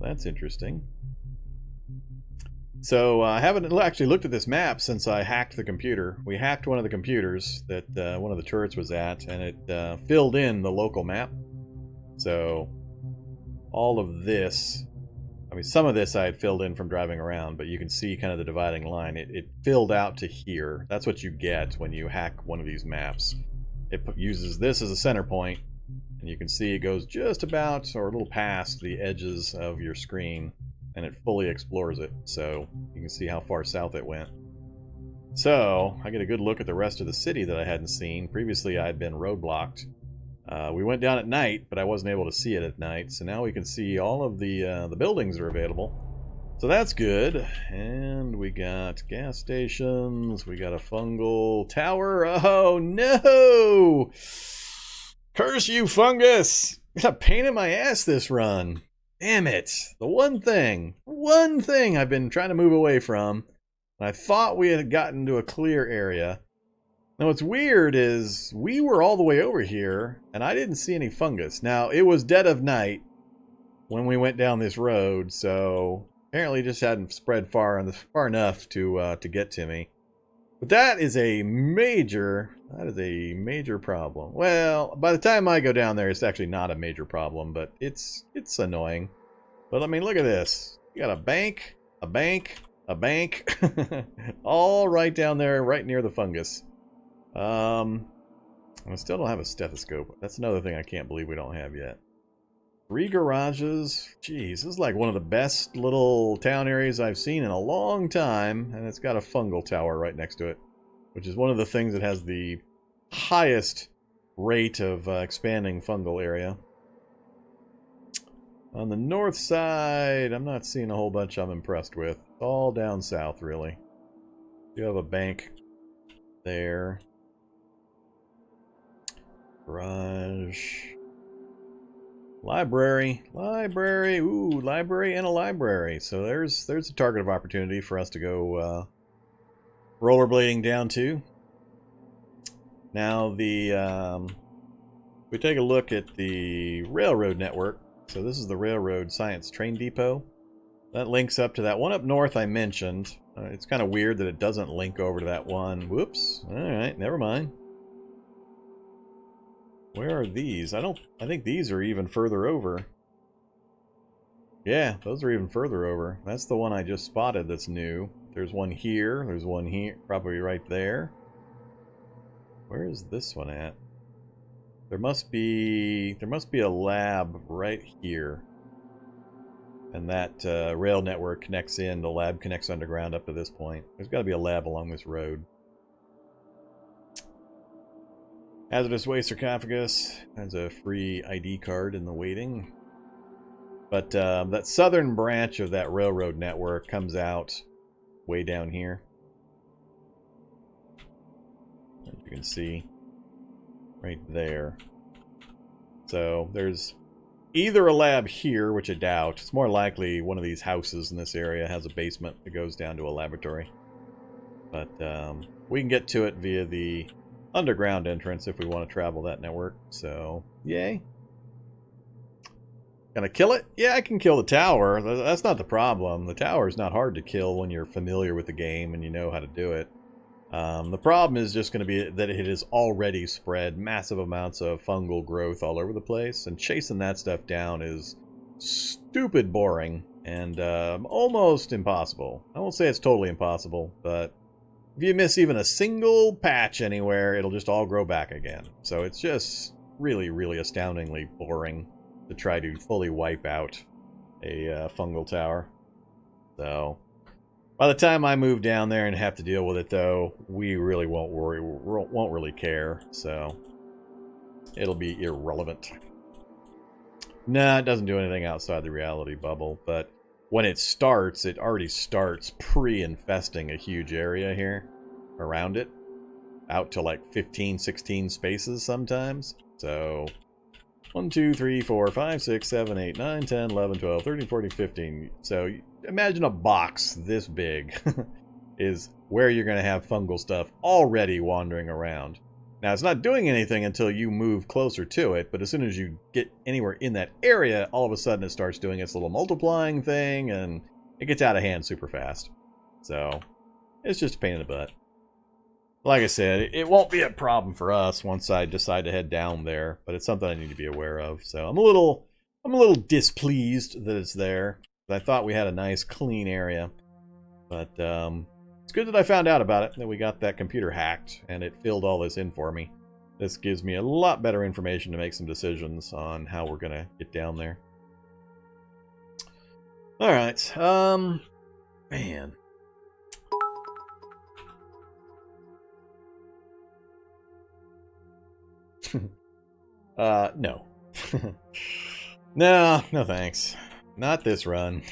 That's interesting. So I haven't actually looked at this map since I hacked the computer. We hacked one of the computers that one of the turrets was at, and it filled in the local map. So all of this, I mean, some of this I had filled in from driving around, but you can see kind of the dividing line. It filled out to here. That's what you get when you hack one of these maps. It uses this as a center point, and you can see it goes just about or a little past the edges of your screen, and it fully explores it, so you can see how far south it went. So I get a good look at the rest of the city that I hadn't seen. Previously I had been roadblocked. We went down at night, but I wasn't able to see it at night, so now we can see all of the buildings are available. So that's good. And we got gas stations, we got a fungal tower. Oh no! Curse you, fungus! You got a pain in my ass this run. Damn it. The one thing I've been trying to move away from. I thought we had gotten to a clear area. Now what's weird is we were all the way over here and I didn't see any fungus. Now it was dead of night when we went down this road, so apparently it just hadn't spread far enough to get to me. But that is a major problem. Well, by the time I go down there, it's actually not a major problem, but it's annoying. But I mean, look at this. You got a bank, all right down there, right near the fungus. I still don't have a stethoscope. That's another thing I can't believe we don't have yet. 3 garages. Jeez, this is like one of the best little town areas I've seen in a long time, and it's got a fungal tower right next to it, which is one of the things that has the highest rate of expanding fungal area. On the north side, I'm not seeing a whole bunch I'm impressed with. All down south, really. You have a bank there. Garage. Library. Ooh, library and a library. So there's a target of opportunity for us to go rollerblading down to. Now we take a look at the railroad network. So this is the Railroad Science Train Depot. That links up to that one up north I mentioned. It's kind of weird that it doesn't link over to that one. Whoops. Alright, never mind. Where are these? I think these are even further over. Yeah, those are even further over. That's the one I just spotted that's new. There's one here, there's one here, probably right there. Where is this one at? There must be a lab right here. And that rail network connects in, the lab connects underground up to this point. There's got to be a lab along this road. Hazardous waste sarcophagus has a free ID card in the waiting. But that southern branch of that railroad network comes out way down here. As you can see, right there. So there's either a lab here, which I doubt. It's more likely one of these houses in this area has a basement that goes down to a laboratory. But we can get to it via the underground entrance if we want to travel that network. So, yay. Can I kill it? Yeah, I can kill the tower. That's not the problem. The tower is not hard to kill when you're familiar with the game and you know how to do it. The problem is just going to be that it has already spread massive amounts of fungal growth all over the place, and chasing that stuff down is stupid boring and almost impossible. I won't say it's totally impossible, but if you miss even a single patch anywhere, it'll just all grow back again. So it's just really, really astoundingly boring to try to fully wipe out a fungal tower. So by the time I move down there and have to deal with it, though, we really won't really care. So it'll be irrelevant. Nah, it doesn't do anything outside the reality bubble, but when it starts, it already starts pre-infesting a huge area here around it, out to like 15, 16 spaces sometimes. So 1, 2, 3, 4, 5, 6, 7, 8, 9, 10, 11, 12, 13, 14, 15. So imagine a box this big is where you're going to have fungal stuff already wandering around. Now, it's not doing anything until you move closer to it, but as soon as you get anywhere in that area, all of a sudden it starts doing its little multiplying thing, and it gets out of hand super fast. So, it's just a pain in the butt. Like I said, it won't be a problem for us once I decide to head down there, but it's something I need to be aware of. So, I'm a little displeased that it's there. I thought we had a nice, clean area, but it's good that I found out about it, that we got that computer hacked, and it filled all this in for me. This gives me a lot better information to make some decisions on how we're going to get down there. Alright, man. No. No thanks. Not this run.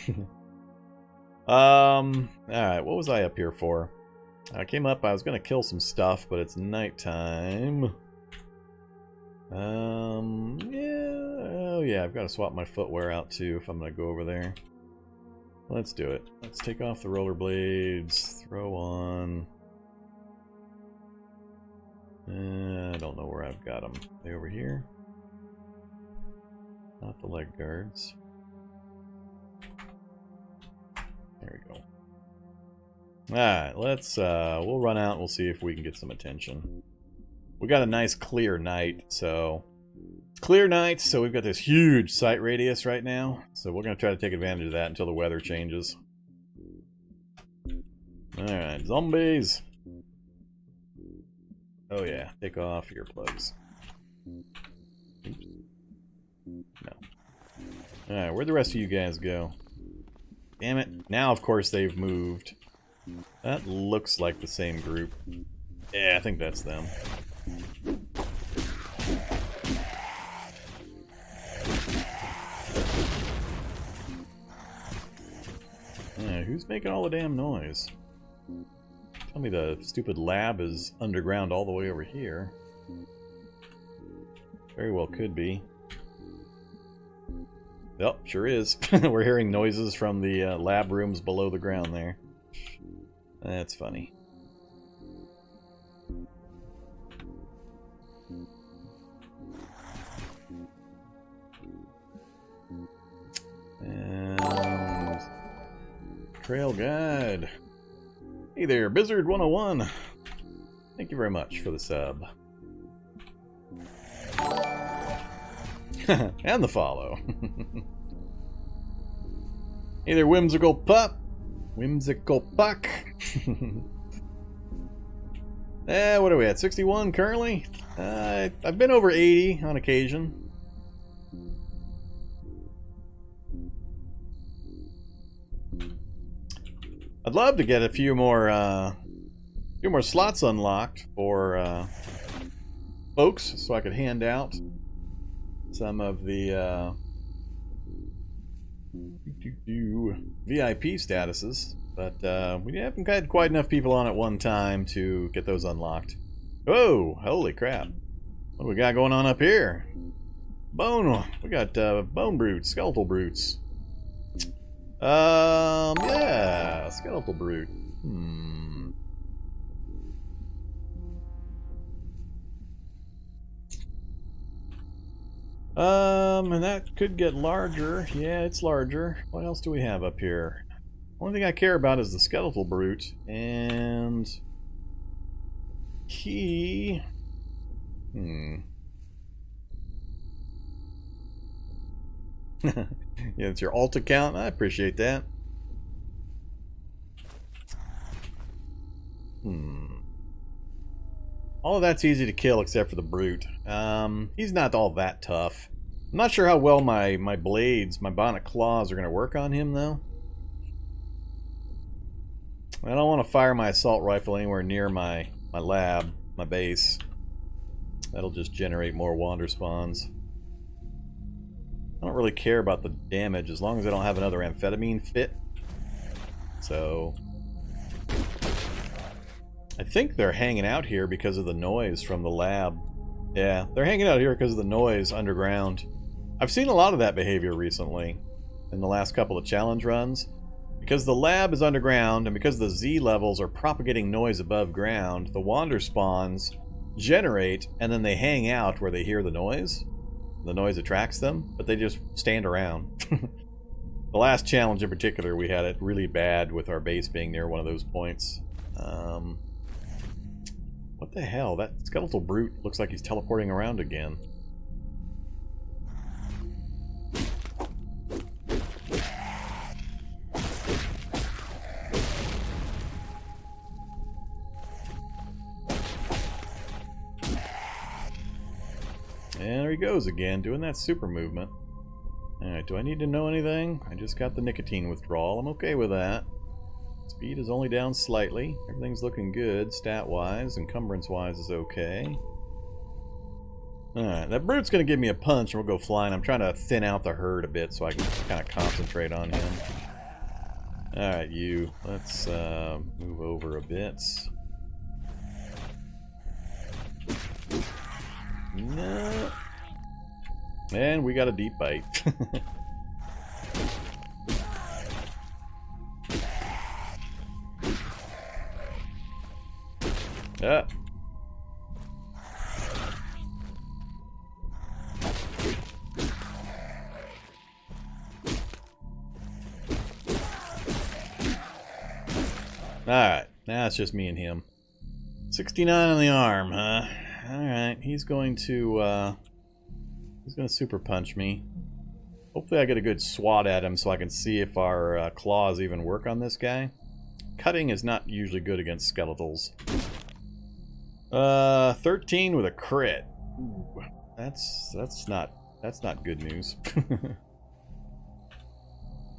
Alright, what was I up here for? I came up, I was gonna kill some stuff, but it's nighttime. Yeah, oh yeah, I've got to swap my footwear out too if I'm gonna go over there. Let's do it. Let's take off the rollerblades, throw on... I don't know where I've got them. Are they over here? Not the leg guards. There we go. Alright, let's, we'll run out and we'll see if we can get some attention. We got a nice clear night, so... Clear night, so we've got this huge sight radius right now. So we're going to try to take advantage of that until the weather changes. Alright, zombies! Oh yeah, take off earplugs. Oops. No. Alright, where'd the rest of you guys go? Damn it. Now, of course, they've moved. That looks like the same group. Yeah, I think that's them. Who's making all the damn noise? Tell me the stupid lab is underground all the way over here. Very well could be. Yep, sure is. We're hearing noises from the lab rooms below the ground there. That's funny. And... Trail guide. Hey there, Bizzard 101. Thank you very much for the sub. And the follow. Hey there, Whimsical Pup. Whimsical Puck. What are we at? 61 currently? I've been over 80 on occasion. I'd love to get a few more slots unlocked for folks, so I could hand out some of the VIP statuses, but we haven't had quite enough people on at one time to get those unlocked. Oh, holy crap. What do we got going on up here? Bone. We got bone brutes, skeletal brutes. Yeah, skeletal brute. And that could get larger. Yeah, it's larger. What else do we have up here? Only thing I care about is the skeletal brute, and he... Yeah, it's your alt account. I appreciate that. All of that's easy to kill except for the brute. He's not all that tough. I'm not sure how well my blades, my bionic claws, are going to work on him, though. I don't want to fire my assault rifle anywhere near my lab, my base. That'll just generate more Wanderspawns. I don't really care about the damage as long as I don't have another amphetamine fit. So... I think they're hanging out here because of the noise from the lab. Yeah, they're hanging out here because of the noise underground. I've seen a lot of that behavior recently in the last couple of challenge runs. Because the lab is underground and because the Z levels are propagating noise above ground, the Wanderspawns generate, and then they hang out where they hear the noise. The noise attracts them, but they just stand around. The last challenge in particular, we had it really bad with our base being near one of those points. What the hell? That skeletal brute looks like he's teleporting around again. And there he goes again, doing that super movement. Alright, do I need to know anything? I just got the nicotine withdrawal. I'm okay with that. Speed is only down slightly. Everything's looking good, stat-wise. Encumbrance-wise is okay. Alright, that brute's going to give me a punch and we'll go flying. I'm trying to thin out the herd a bit so I can kind of concentrate on him. Alright, you. Let's move over a bit. No. And we got a deep bite. Ah. Alright, now it's just me and him. 69 on the arm, huh? Alright, he's going to super punch me. Hopefully I get a good swat at him so I can see if our claws even work on this guy. Cutting is not usually good against skeletals. 13 with a crit. Ooh, that's not good news.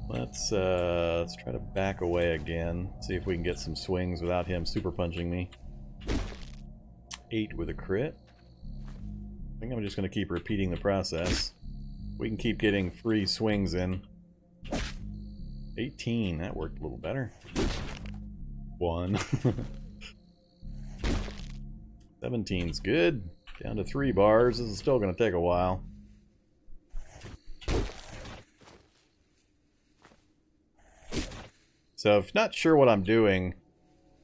Let's try to back away again. See if we can get some swings without him super punching me. 8 with a crit. I think I'm just going to keep repeating the process. We can keep getting free swings in. 18, that worked a little better. 1. 17's good. Down to 3 bars. This is still going to take a while. So if you're not sure what I'm doing,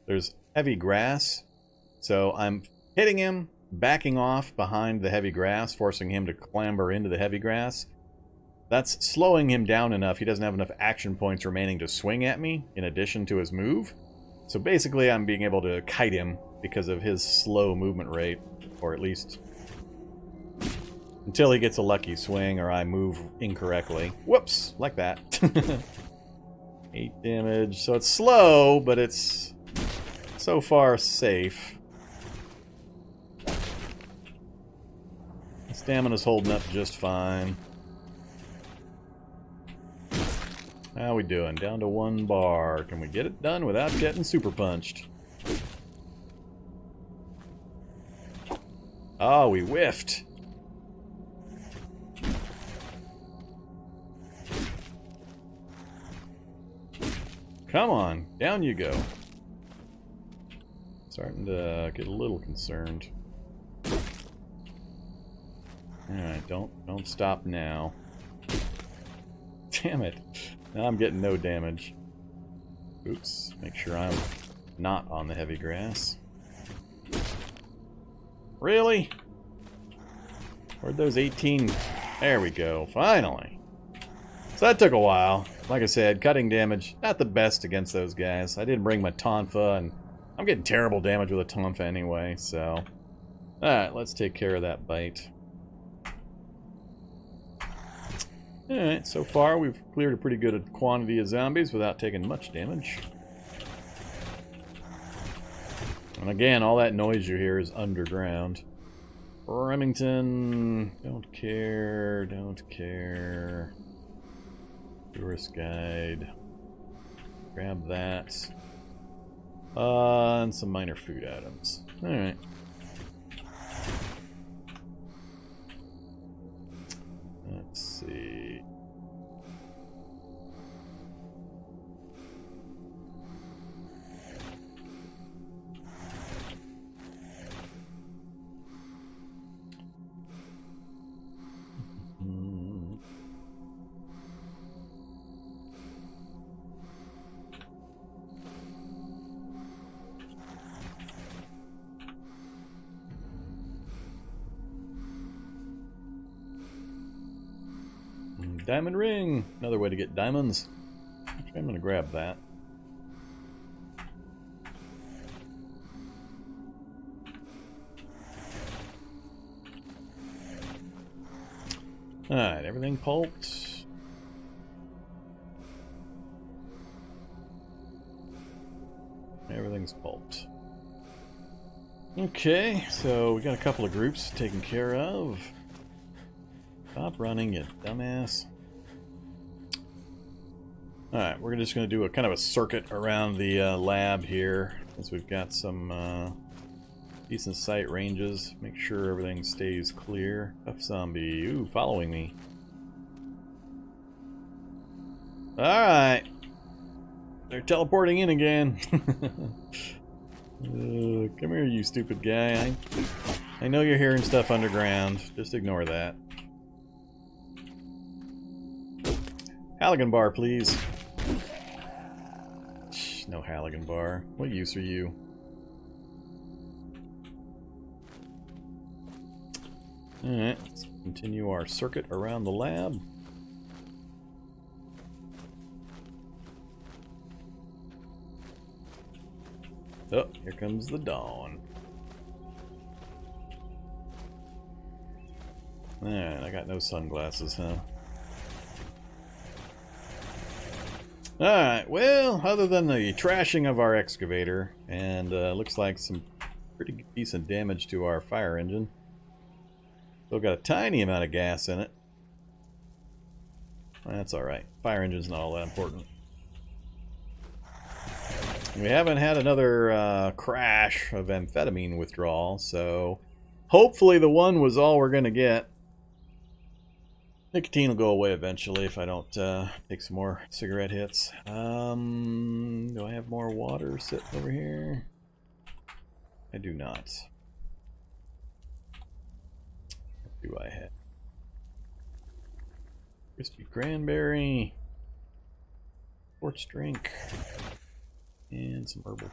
there's heavy grass. So I'm hitting him, backing off behind the heavy grass, forcing him to clamber into the heavy grass. That's slowing him down enough. He doesn't have enough action points remaining to swing at me, in addition to his move. So basically I'm being able to kite him because of his slow movement rate, or at least until he gets a lucky swing or I move incorrectly. Whoops, like that. 8 damage. So it's slow, but it's so far safe. Stamina's holding up just fine. How we doing? Down to 1 bar. Can we get it done without getting super punched? Oh, we whiffed. Come on, down you go. Starting to get a little concerned. Alright, don't stop now. Damn it. Now I'm getting no damage. Oops, make sure I'm not on the heavy grass. Really? Where'd those 18... There we go, finally. So that took a while. Like I said, cutting damage, not the best against those guys. I didn't bring my Tonfa, and I'm getting terrible damage with a Tonfa anyway, so... Alright, let's take care of that bite. Alright, so far we've cleared a pretty good quantity of zombies without taking much damage. And again, all that noise you hear is underground. Remington, don't care, don't care. Tourist guide. Grab that. And some minor food items. Alright. Let's see. Diamond ring! Another way to get diamonds. Actually, I'm going to grab that. Alright, everything pulped. Everything's pulped. Okay, so we got a couple of groups taken care of. Stop running, you dumbass. Alright, we're just going to do a kind of a circuit around the lab here, since we've got some decent sight ranges. Make sure everything stays clear. Tough zombie. Ooh, following me. Alright. They're teleporting in again. Come here, you stupid guy. I know you're hearing stuff underground. Just ignore that. Halligan bar, please. No Halligan bar. What use are you? Alright, let's continue our circuit around the lab. Oh, here comes the dawn. Alright, I got no sunglasses, huh? Alright, well, other than the trashing of our excavator, and looks like some pretty decent damage to our fire engine. Still got a tiny amount of gas in it. That's alright. Fire engine's not all that important. We haven't had another crash of amphetamine withdrawal, so hopefully the one was all we're going to get. Nicotine will go away eventually if I don't take some more cigarette hits. Do I have more water sitting over here? I do not. What do I have? Crispy cranberry. Sports drink. And some herbal.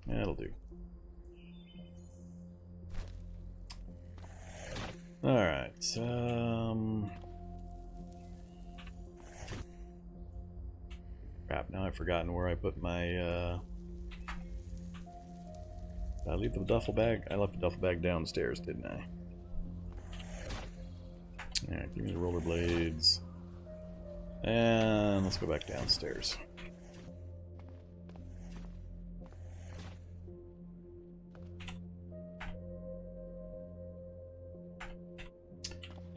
That'll do. Alright, crap, now I've forgotten where I put my, did I leave the duffel bag? I left the duffel bag downstairs, didn't I? Alright, give me the rollerblades. And let's go back downstairs.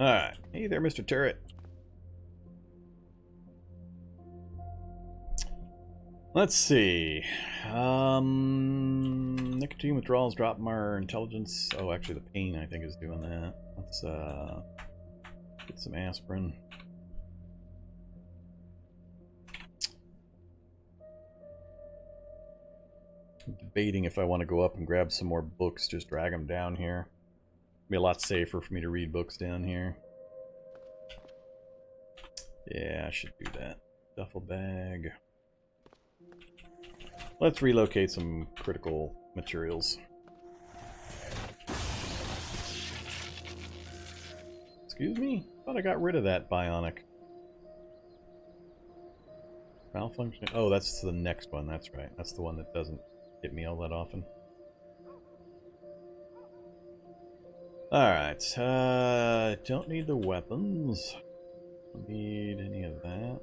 Alright. Hey there, Mr. Turret. Let's see. Nicotine withdrawals drop our intelligence. Oh, actually the pain, I think, is doing that. Let's get some aspirin. I'm debating if I want to go up and grab some more books, just drag them down here. Be a lot safer for me to read books down here. Yeah, I should do that. Duffel bag. Let's relocate some critical materials. Excuse me? I thought I got rid of that bionic. Malfunction. Oh, that's the next one. That's right. That's the one that doesn't hit me all that often. Alright, don't need the weapons. Don't need any of that.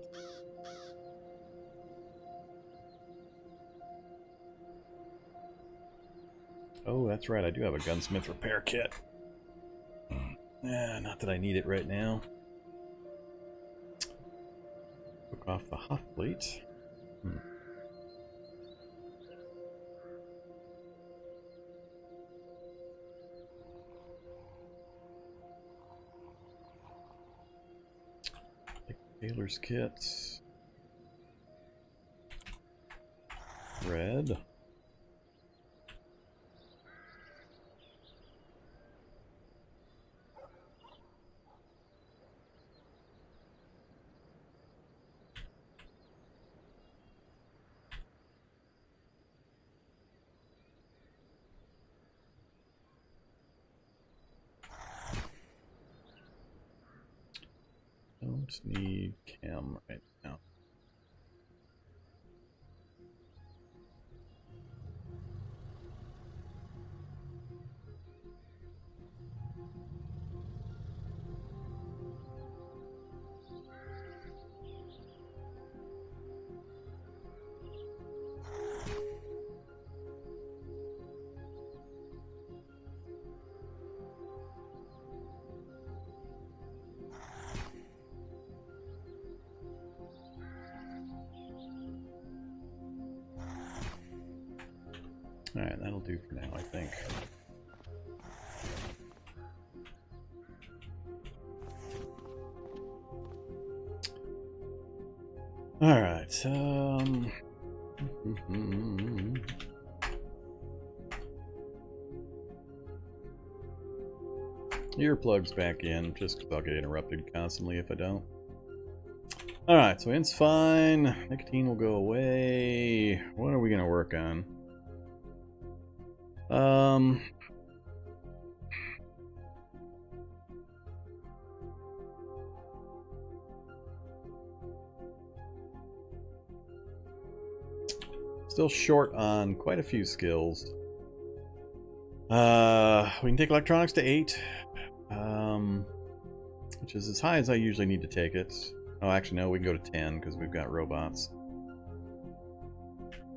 Oh, that's right, I do have a gunsmith repair kit. Not that I need it right now. Took off the hot plate. Tailor's kits. Red. Don't need chem right now. Alright, that'll do for now, I think. Alright, earplugs back in, just because I'll get interrupted constantly if I don't. Alright, so int's fine. Nicotine will go away. What are we going to work on? Still short on quite a few skills. We can take electronics to 8, which is as high as I usually need to take it. Oh, actually, no, we can go to 10 because we've got robots.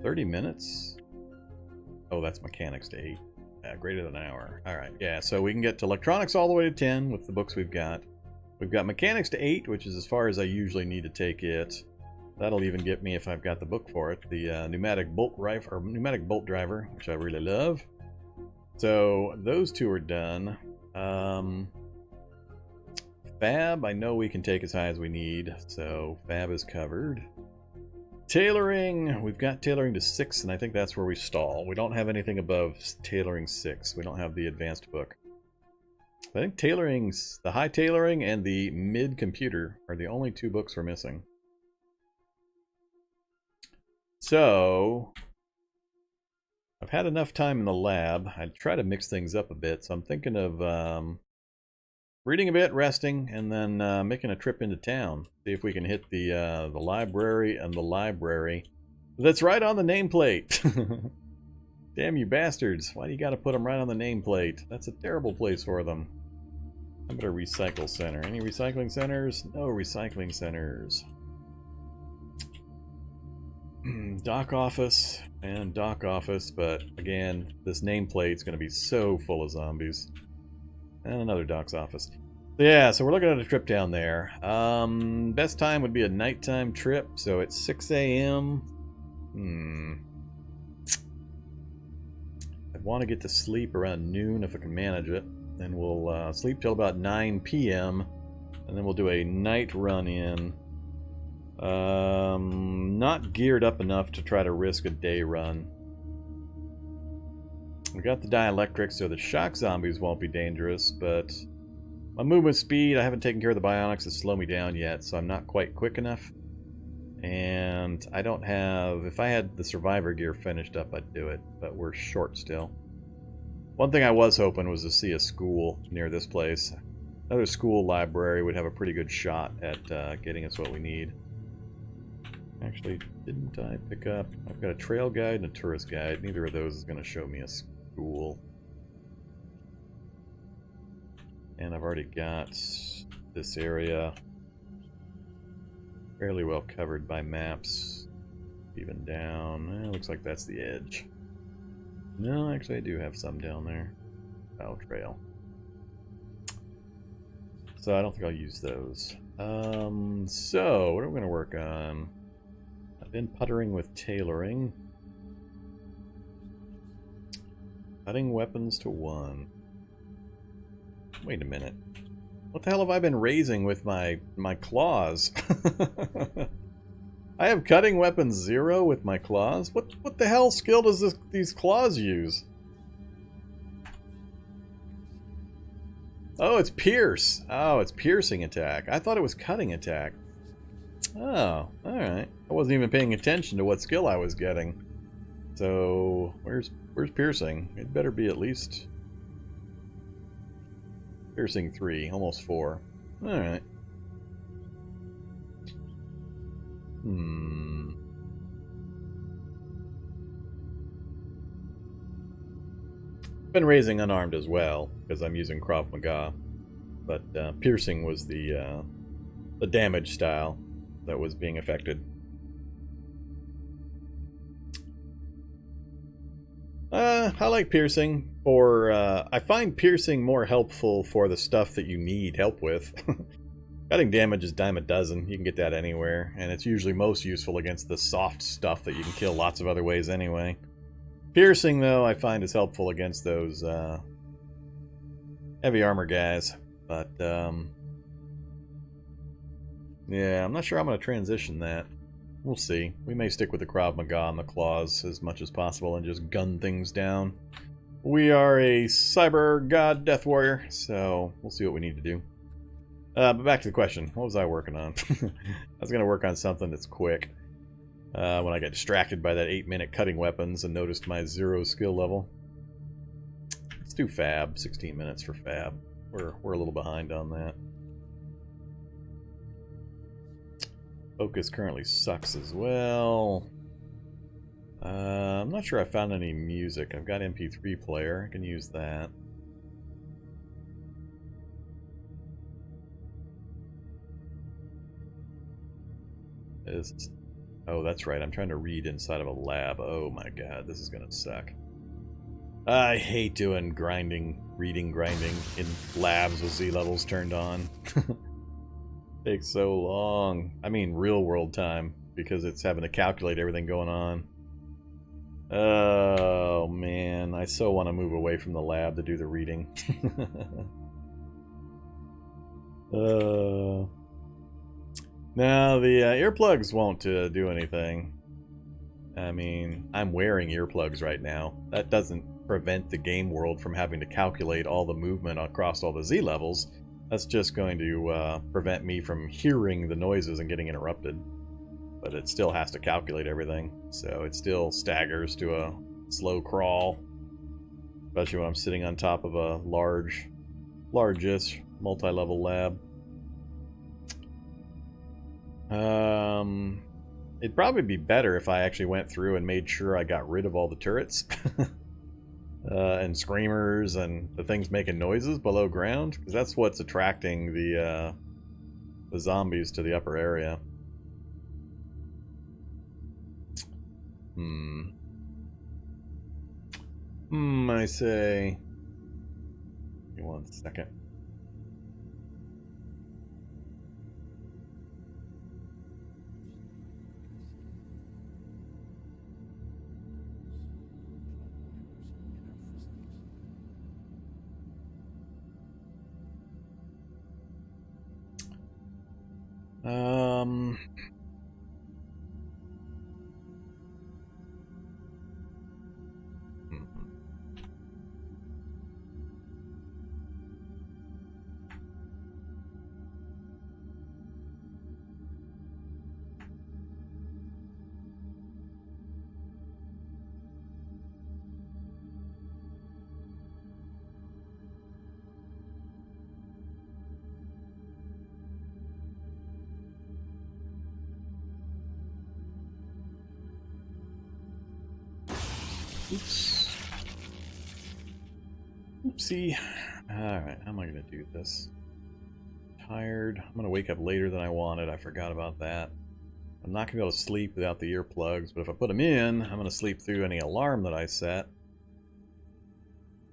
30 minutes? Oh, that's mechanics to 8. Yeah, greater than an hour. Alright, yeah, so we can get to electronics all the way to 10 with the books we've got. We've got mechanics to 8, which is as far as I usually need to take it. That'll even get me, if I've got the book for it, the pneumatic bolt rifle, or pneumatic bolt driver, which I really love. So, those two are done. Fab, I know we can take as high as we need, so Fab is covered. Tailoring, we've got tailoring to 6, and I think that's where we stall. We don't have anything above tailoring 6. We don't have the advanced book. I think tailoring's, the high tailoring and the mid computer are the only 2 books we're missing. So, I've had enough time in the lab. I'd try to mix things up a bit, so I'm thinking of reading a bit, resting, and then making a trip into town. See if we can hit the library and the library. That's right on the nameplate! Damn you bastards. Why do you gotta put them right on the nameplate? That's a terrible place for them. How about a recycle center? Any recycling centers? No recycling centers. Dock office and dock office, but again, this nameplate's going to be so full of zombies. And another dock's office. So yeah, so we're looking at a trip down there. Best time would be a nighttime trip, so it's 6 a.m. I'd want to get to sleep around noon if I can manage it. Then we'll sleep till about 9 p.m. and then we'll do a night run in. Not geared up enough to try to risk a day run. We got the dielectric, so the shock zombies won't be dangerous, but my movement speed, I haven't taken care of the bionics to slow me down yet, so I'm not quite quick enough. And I don't have... If I had the survivor gear finished up, I'd do it, but we're short still. One thing I was hoping was to see a school near this place. Another school library would have a pretty good shot at getting us what we need. Actually, didn't I pick up... I've got a trail guide and a tourist guide. Neither of those is going to show me a school. And I've already got this area fairly well covered by maps. Even down... looks like that's the edge. No, actually I do have some down there. Oh, trail. So I don't think I'll use those. So, what are we going to work on? I've been puttering with tailoring. Cutting weapons to 1. Wait a minute. What the hell have I been raising with my claws? I have cutting weapons 0 with my claws? What the hell skill does these claws use? Oh, it's pierce. Oh, it's piercing attack. I thought it was cutting attack. Oh, alright. I wasn't even paying attention to what skill I was getting. So, where's piercing? It better be at least... piercing 3, almost 4. Alright. Been raising unarmed as well, because I'm using Krav Maga. But piercing was the damage style that was being affected. I like piercing for, I find piercing more helpful for the stuff that you need help with. Cutting damage is dime a dozen, you can get that anywhere, and it's usually most useful against the soft stuff that you can kill lots of other ways anyway. Piercing, though, I find is helpful against those heavy armor guys, but yeah, I'm not sure I'm going to transition that. We'll see. We may stick with the Krav Maga and the claws as much as possible and just gun things down. We are a cyber god death warrior, so we'll see what we need to do. But back to the question. What was I working on? I was going to work on something that's quick. When I got distracted by that 8-minute cutting weapons and noticed my 0 skill level. Let's do Fab. 16 minutes for Fab. We're a little behind on that. Focus currently sucks as well. I'm not sure I found any music. I've got MP3 player. I can use that. Oh, that's right. I'm trying to read inside of a lab. Oh my god, this is gonna suck. I hate doing reading grinding in labs with Z levels turned on. Takes so long. I mean real world time, because it's having to calculate everything going on. Oh man, I so want to move away from the lab to do the reading. Now the earplugs won't do anything. I mean, I'm wearing earplugs right now. That doesn't prevent the game world from having to calculate all the movement across all the Z levels. That's just going to prevent me from hearing the noises and getting interrupted. But it still has to calculate everything, so it still staggers to a slow crawl. Especially when I'm sitting on top of a largest multi-level lab. It'd probably be better if I actually went through and made sure I got rid of all the turrets. And screamers and the things making noises below ground, because that's what's attracting the zombies to the upper area. I say. Give me 1 second. Oops. Oopsie. Alright, how am I going to do this? Tired. I'm going to wake up later than I wanted. I forgot about that. I'm not going to be able to sleep without the earplugs, but if I put them in, I'm going to sleep through any alarm that I set.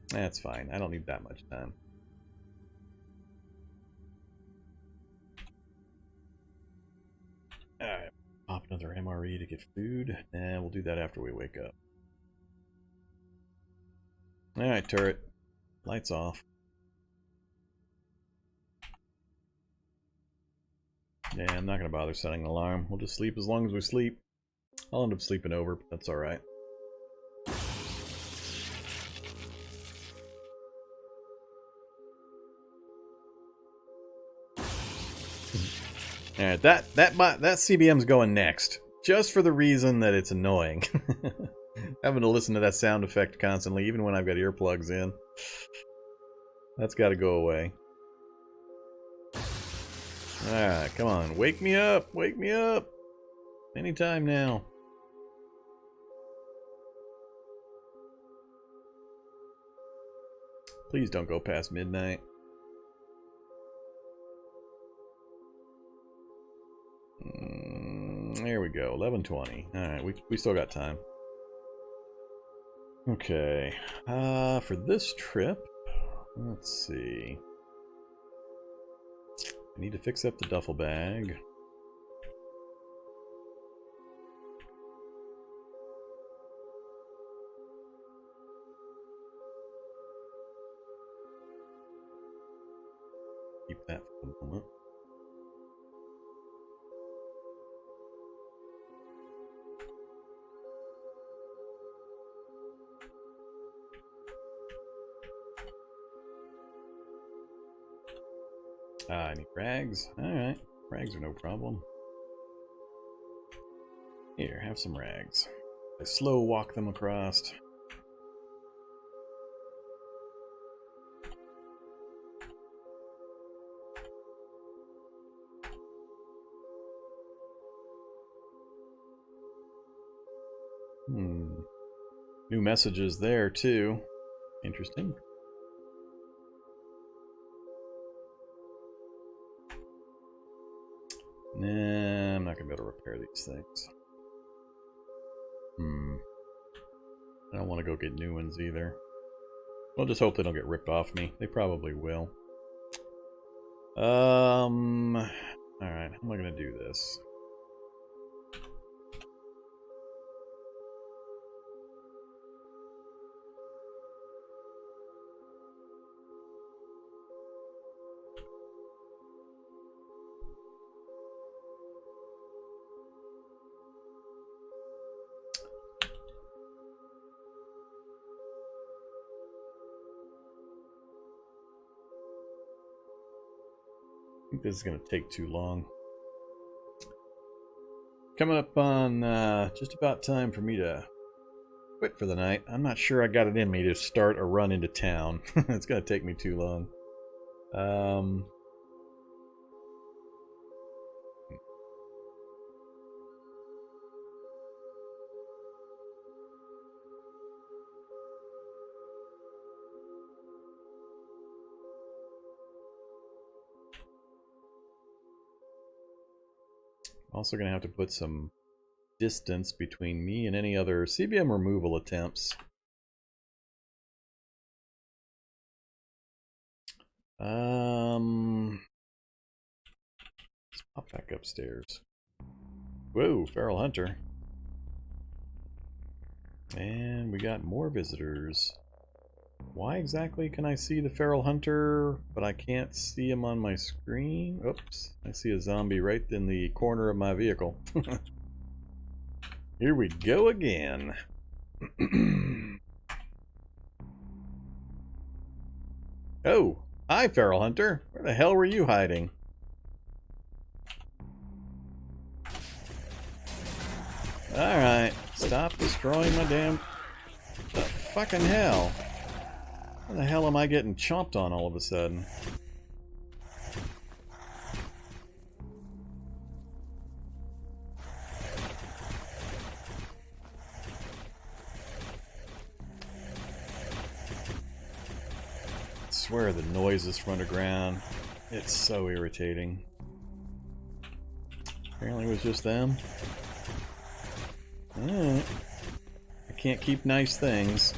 That's fine. I don't need that much time. Alright. Pop another MRE to get food, and we'll do that after we wake up. Alright, turret. Lights off. Yeah, I'm not going to bother setting an alarm. We'll just sleep as long as we sleep. I'll end up sleeping over, but that's alright. Alright, that CBM's going next. Just for the reason that it's annoying. Having to listen to that sound effect constantly, even when I've got earplugs in. That's got to go away. Alright, come on. Wake me up! Wake me up! Anytime now. Please don't go past midnight. There we go, 11:20. Alright, we still got time. Okay, for this trip, let's see. I need to fix up the duffel bag. Keep that for the moment. I need rags. Alright, rags are no problem. Here, have some rags. I slow walk them across. New messages there too. Interesting. Nah, I'm not gonna be able to repair these things. I don't want to go get new ones either. We'll just hope they don't get ripped off me. They probably will. Alright, how am I gonna do this? I think this is going to take too long. Coming up on just about time for me to quit for the night. I'm not sure I got it in me to start a run into town. It's going to take me too long. Also going to have to put some distance between me and any other CBM removal attempts. Let's pop back upstairs. Whoa, Feral Hunter. And we got more visitors. Why exactly can I see the Feral Hunter, but I can't see him on my screen? Oops, I see a zombie right in the corner of my vehicle. Here we go again. Oh, hi Feral Hunter. Where the hell were you hiding? Alright, stop destroying my damn... The fucking hell? How the hell am I getting chomped on all of a sudden? I swear the noises from underground. It's so irritating. Apparently it was just them. Alright. I can't keep nice things.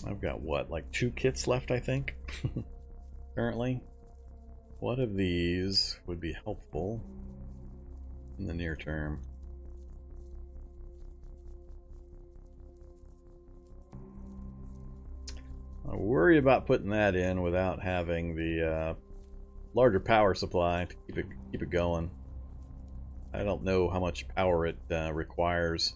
I've got what, like 2 kits left, I think? Currently. What of these would be helpful in the near term? I worry about putting that in without having the larger power supply to keep it going. I don't know how much power it requires.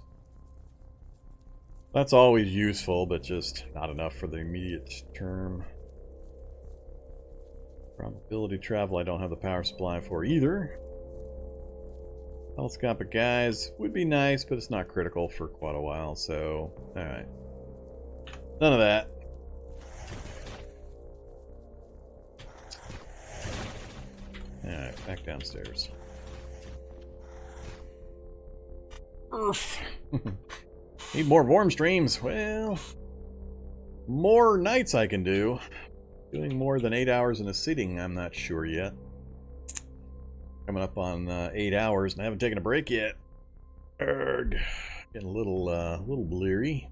That's always useful, but just not enough for the immediate term. Probability travel I don't have the power supply for either. Telescopic guys would be nice, but it's not critical for quite a while, so... Alright. None of that. Alright, back downstairs. Earth. Need more Vorm streams. Well, more nights I can do. Doing more than 8 hours in a sitting, I'm not sure yet. Coming up on 8 hours, and I haven't taken a break yet. Erg. Getting a little bleary.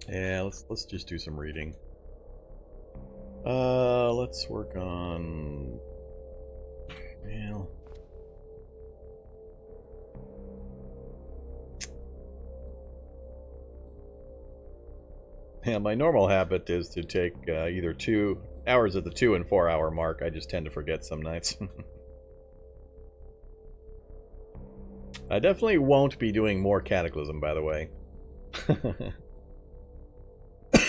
Yeah, let's just do some reading. Let's work on... Well... Yeah, my normal habit is to take either 2 hours at the 2 and 4 hour mark. I just tend to forget some nights. I definitely won't be doing more Cataclysm, by the way.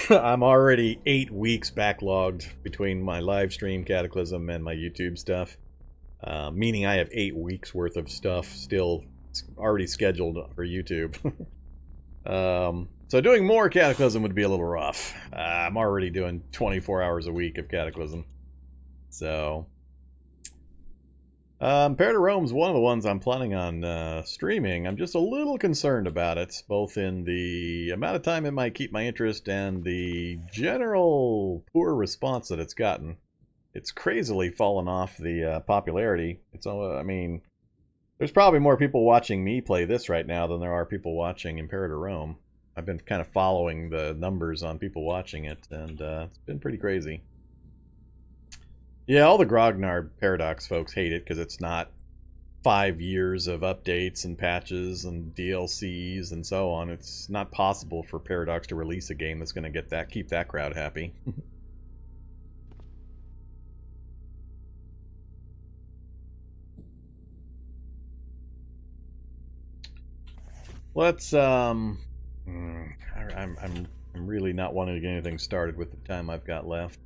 I'm already 8 weeks backlogged between my live stream Cataclysm and my YouTube stuff. Meaning I have 8 weeks worth of stuff still already scheduled for YouTube. So doing more Cataclysm would be a little rough. I'm already doing 24 hours a week of Cataclysm. So... Pair to Rome's one of the ones I'm planning on streaming. I'm just a little concerned about it, both in the amount of time it might keep my interest and the general poor response that it's gotten. It's crazily fallen off the popularity. It's I mean, there's probably more people watching me play this right now than there are people watching Imperator Rome. I've been kind of following the numbers on people watching it, and it's been pretty crazy. Yeah, all the Grognard Paradox folks hate it because it's not 5 years of updates and patches and DLCs and so on. It's not possible for Paradox to release a game that's going to keep that crowd happy. Let's I'm really not wanting to get anything started with the time I've got left.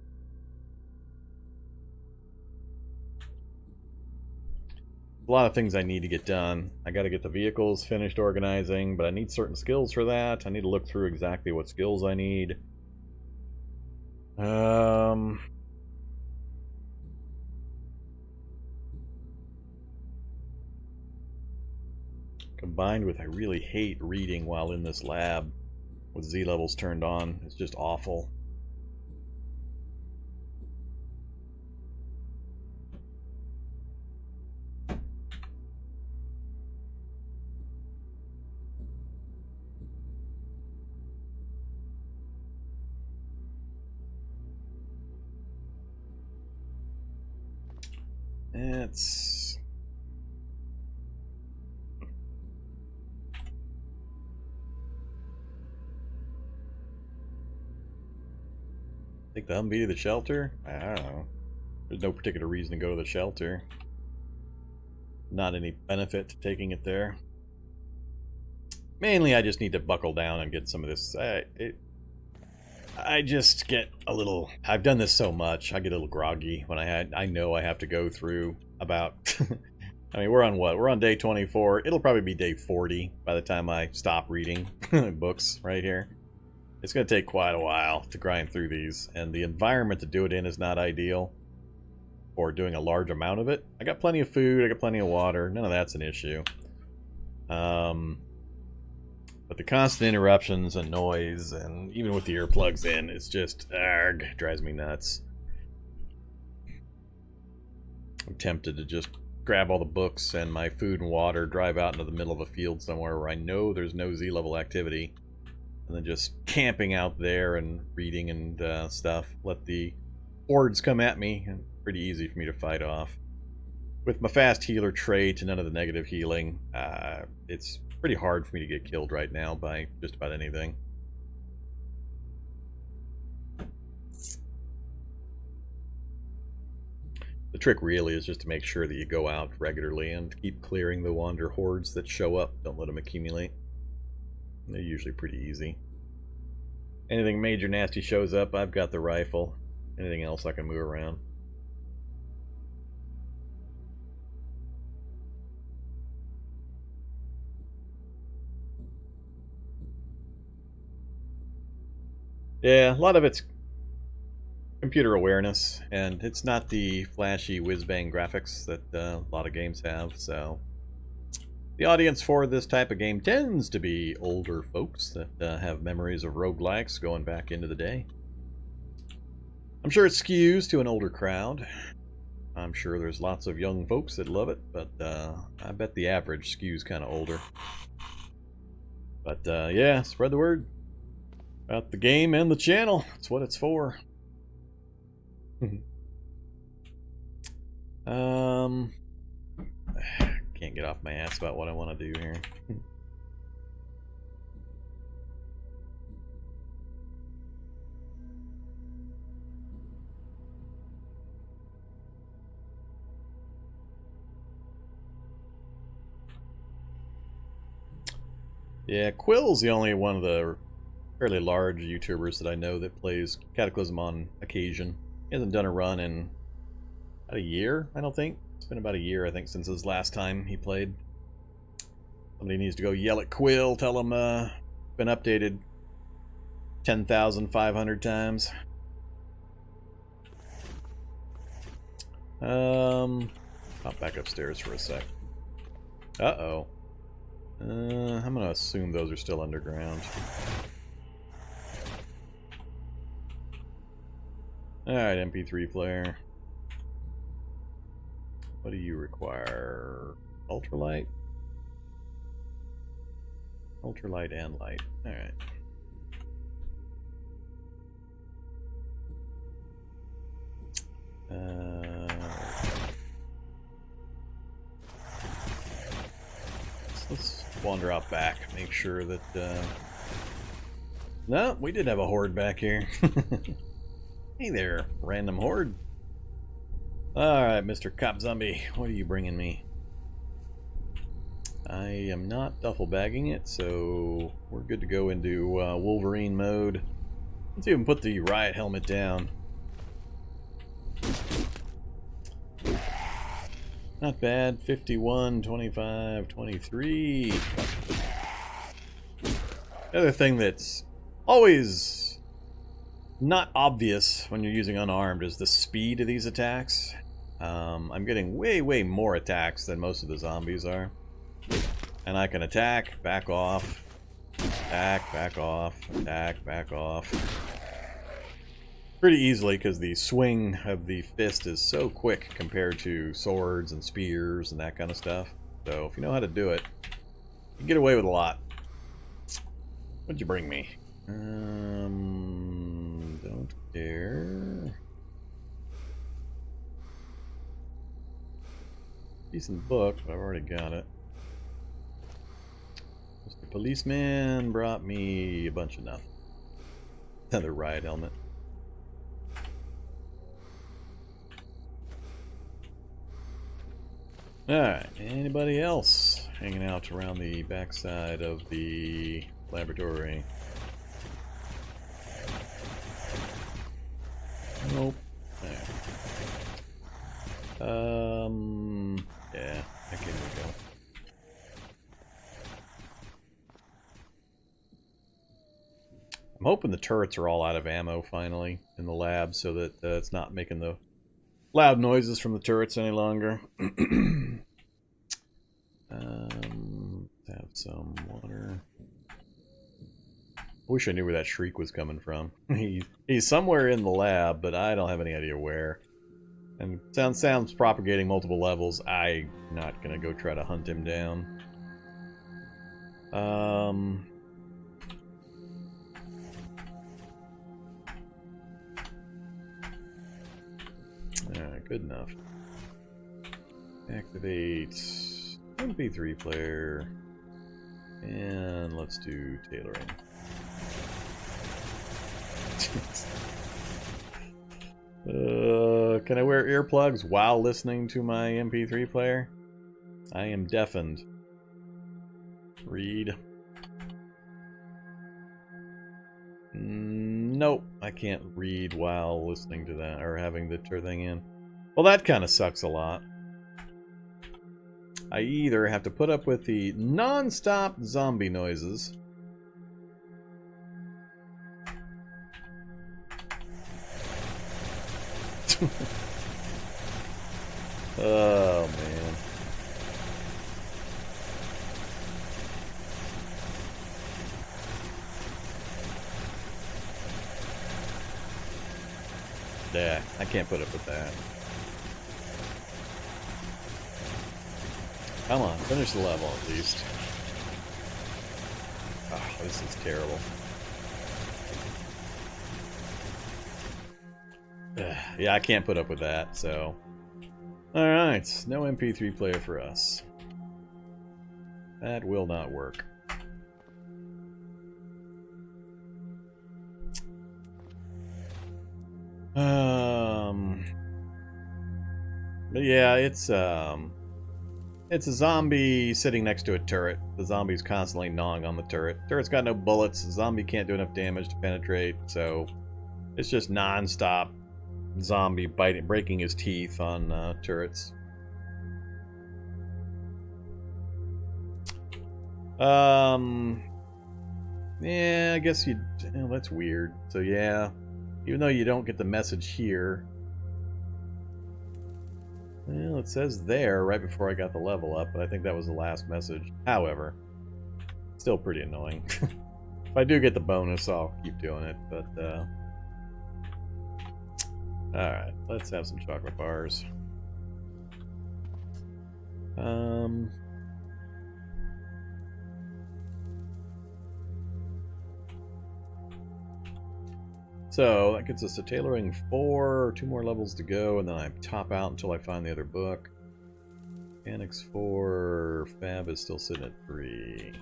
A lot of things I need to get done. I got to get the vehicles finished organizing, but I need certain skills for that. I need to look through exactly what skills I need. Combined with I really hate reading while in this lab with Z levels turned on. It's just awful. It's... Take the Humvee to the shelter? I don't know. There's no particular reason to go to the shelter. Not any benefit to taking it there. Mainly I just need to buckle down and get some of this. I just get a little... I've done this so much, I get a little groggy when I know I have to go through about... I mean, we're on what? We're on day 24. It'll probably be day 40 by the time I stop reading books right here. It's going to take quite a while to grind through these, and the environment to do it in is not ideal for doing a large amount of it. I got plenty of food, I got plenty of water, none of that's an issue. But the constant interruptions and noise, and even with the earplugs in, it's just, arg, drives me nuts. I'm tempted to just grab all the books and my food and water, drive out into the middle of a field somewhere where I know there's no Z-level activity, and then just camping out there and reading and stuff. Let the hordes come at me, and pretty easy for me to fight off. With my fast healer trait and none of the negative healing, it's pretty hard for me to get killed right now by just about anything. The trick really is just to make sure that you go out regularly and keep clearing the wander hordes that show up. Don't let them accumulate. They're usually pretty easy. Anything major nasty shows up, I've got the rifle. Anything else I can move around. Yeah, a lot of it's computer awareness, and it's not the flashy whiz-bang graphics that a lot of games have, so the audience for this type of game tends to be older folks that have memories of roguelikes going back into the day. I'm sure it skews to an older crowd. I'm sure there's lots of young folks that love it, but I bet the average skews kind of older. But yeah, spread the word about the game and the channel. That's what it's for. Can't get off my ass about what I want to do here. Yeah, Quill's the only one of the fairly large YouTubers that I know that plays Cataclysm on occasion. He hasn't done a run in about a year, I don't think. It's been about a year, I think, since his last time he played. Somebody needs to go yell at Quill, tell him been updated 10,500 times. Hop back upstairs for a sec. Uh-oh. I'm gonna assume those are still underground. Alright, MP3 player. What do you require? Ultralight? Ultralight and light. Alright. Let's wander out back, make sure that no, we did have a horde back here. Hey there, random horde. Alright, Mr. Cop Zombie, what are you bringing me? I am not duffel bagging it, so we're good to go into Wolverine mode. Let's even put the riot helmet down. Not bad. 51, 25, 23. The other thing that's always not obvious when you're using unarmed is the speed of these attacks. I'm getting way more attacks than most of the zombies are. And I can attack, back off, attack, back off, attack, back off. Pretty easily, because the swing of the fist is so quick compared to swords and spears and that kind of stuff. So if you know how to do it, you can get away with a lot. What'd you bring me? Don't care. Decent book, but I've already got it. Mr. Policeman brought me a bunch of nothing. Another riot helmet. Alright, anybody else hanging out around the backside of the laboratory? Nope. There. Yeah, okay, there we go. I'm hoping the turrets are all out of ammo finally in the lab so that it's not making the loud noises from the turrets any longer. Have some water. I wish I knew where that shriek was coming from. He's somewhere in the lab, but I don't have any idea where. And sounds propagating multiple levels. I'm not gonna go try to hunt him down. Alright, good enough. Activate MP3 player. And let's do tailoring. Can I wear earplugs while listening to my MP3 player? I am deafened. Read. Nope, I can't read while listening to that or having the thing in. Well, that kind of sucks a lot. I either have to put up with the non-stop zombie noises. Oh, man. Yeah, I can't put up with that. Come on, finish the level at least. Oh, this is terrible. Yeah, I can't put up with that, so... Alright, no MP3 player for us. That will not work. But yeah, it's a zombie sitting next to a turret. The zombie's constantly gnawing on the turret. Turret's got no bullets. The zombie can't do enough damage to penetrate, so it's just non-stop zombie breaking his teeth on turrets. Yeah, I guess that's weird. So yeah, even though you don't get the message here, well, it says there right before I got the level up, but I think that was the last message. However, still pretty annoying. If I do get the bonus, I'll keep doing it, but alright, let's have some chocolate bars. So that gets us to tailoring 4, 2 more levels to go, and then I top out until I find the other book. Mechanics 4, Fab is still sitting at 3.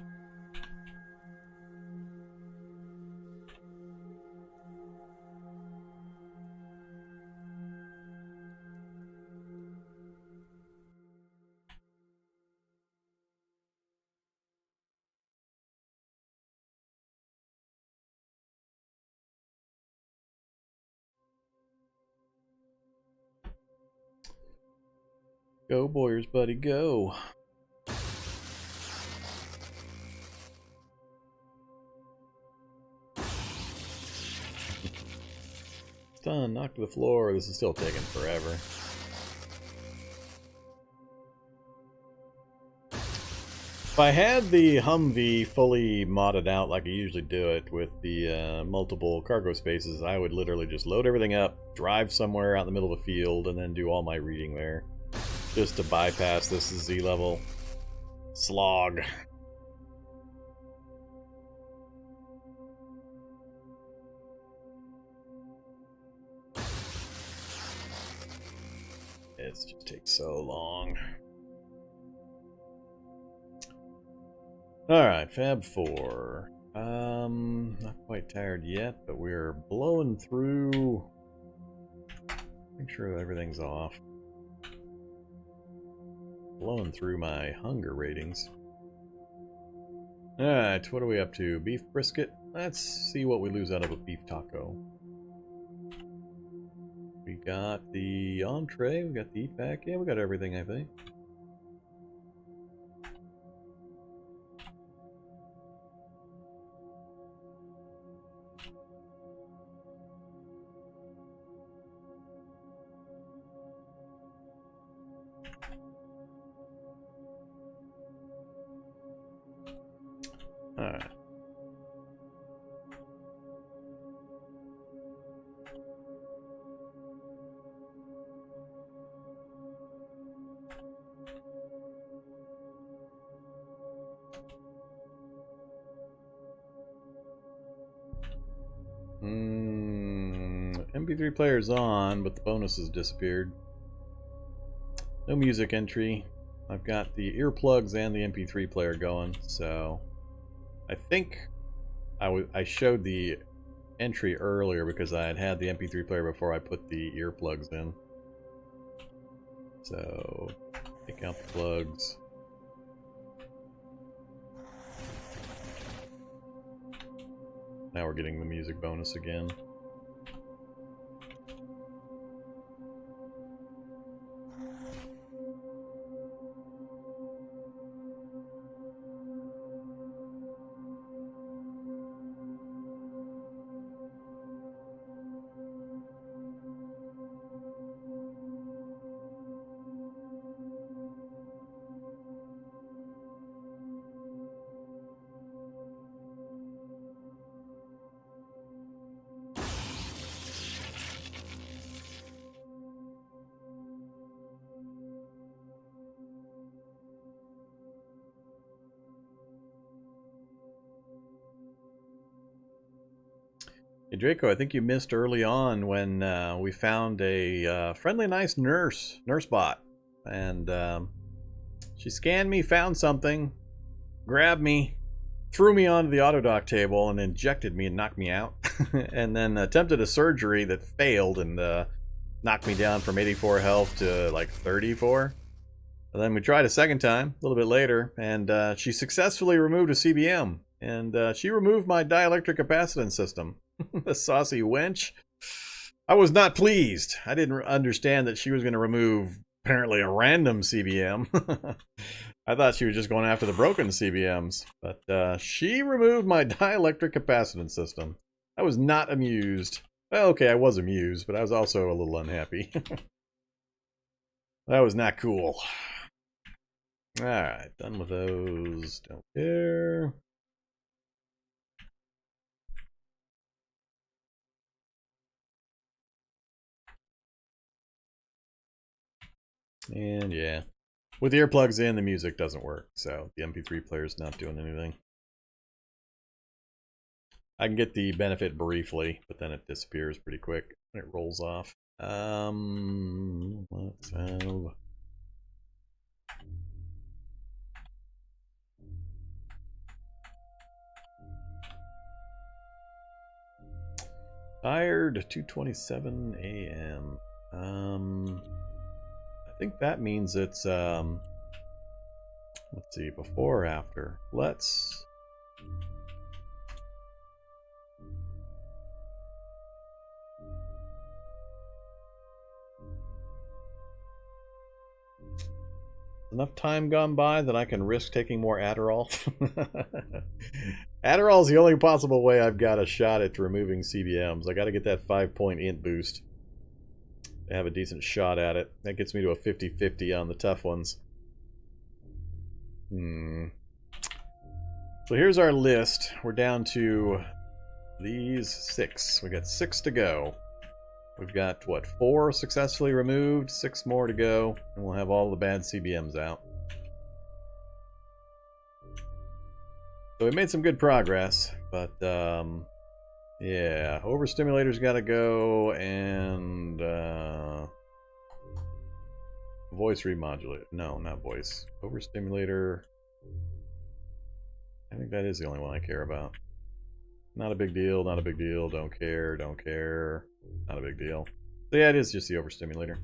Go, Boyers, buddy, go. Done, knocked to the floor. This is still taking forever. If I had the Humvee fully modded out like I usually do it with the multiple cargo spaces, I would literally just load everything up, drive somewhere out in the middle of the field, and then do all my reading there. Just to bypass this Z-level slog. It just takes so long. Alright, Fab 4. Not quite tired yet, but we're blowing through. Make sure everything's off. Blowing through my hunger ratings. Alright, what are we up to? Beef brisket? Let's see what we lose out of a beef taco. We got the entree, we got the eat pack. Yeah, we got everything, I think. Alright. MP3 player's on, but the bonus has disappeared. No music entry. I've got the earplugs and the MP3 player going, so I think I showed the entry earlier because I had the MP3 player before I put the earplugs in. So, take out the plugs. Now we're getting the music bonus again. Hey Draco, I think you missed early on when we found a friendly, nice nurse bot, and she scanned me, found something, grabbed me, threw me onto the autodoc table, and injected me and knocked me out, and then attempted a surgery that failed and knocked me down from 84 health to like 34. And then we tried a second time, a little bit later, and she successfully removed a CBM, and she removed my dielectric capacitance system. The saucy wench. I was not pleased. I didn't understand that she was going to remove apparently a random CBM. I thought she was just going after the broken CBMs, but she removed my dielectric capacitance system. I was not amused. Well, okay, I was amused, but I was also a little unhappy. That was not cool. Alright, done with those. Don't care. And yeah, with the earplugs in, the music doesn't work, so the MP3 player is not doing anything. I can get the benefit briefly, but then it disappears pretty quick when it rolls off. Let's have... Tired, 2:27 a.m. I think that means it's, let's see, before or after. Let's... Enough time gone by that I can risk taking more Adderall. Adderall is the only possible way I've got a shot at removing CBMs. I got to get that 5-point int boost to have a decent shot at it. That gets me to a 50-50 on the tough ones. So here's our list. We're down to these 6. We got 6 to go. We've got, what, 4 successfully removed, 6 more to go, and we'll have all the bad CBMs out. So we made some good progress, but, yeah, overstimulator's got to go, and, voice remodulator. No, not voice. Overstimulator. I think that is the only one I care about. Not a big deal, not a big deal, don't care, don't care. Not a big deal. So yeah, it is just the overstimulator.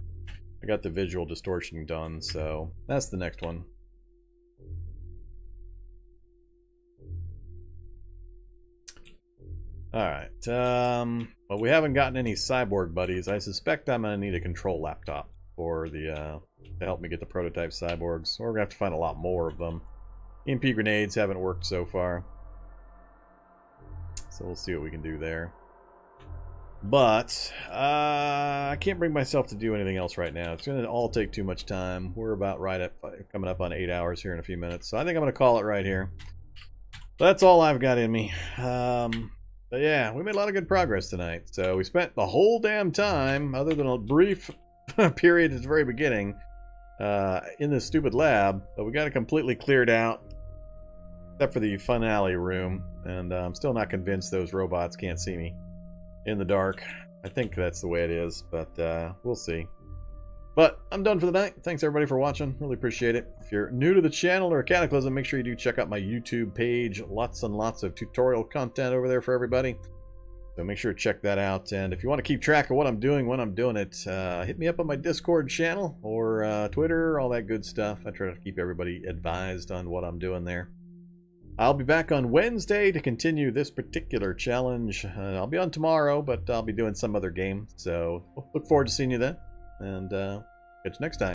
I got the visual distortion done, so that's the next one. Alright, well, we haven't gotten any cyborg buddies. I suspect I'm going to need a control laptop for the, to help me get the prototype cyborgs. Or we're going to have to find a lot more of them. EMP grenades haven't worked so far. So we'll see what we can do there. But I can't bring myself to do anything else right now. It's going to all take too much time. We're about right at coming up on 8 hours here in a few minutes. So I think I'm going to call it right here. That's all I've got in me. But yeah, we made a lot of good progress tonight. So we spent the whole damn time, other than a brief period at the very beginning, in this stupid lab. But we got it completely cleared out, except for the finale room. And I'm still not convinced those robots can't see me in the dark. I think that's the way it is, but we'll see. But I'm done for the night. Thanks everybody for watching. Really appreciate it. If you're new to the channel or Cataclysm, make sure you do check out my YouTube page. Lots and lots of tutorial content over there for everybody. So make sure to check that out. And if you want to keep track of what I'm doing when I'm doing it, hit me up on my Discord channel or Twitter, all that good stuff. I try to keep everybody advised on what I'm doing there. I'll be back on Wednesday to continue this particular challenge. I'll be on tomorrow, but I'll be doing some other game. So look forward to seeing you then. And catch you next time.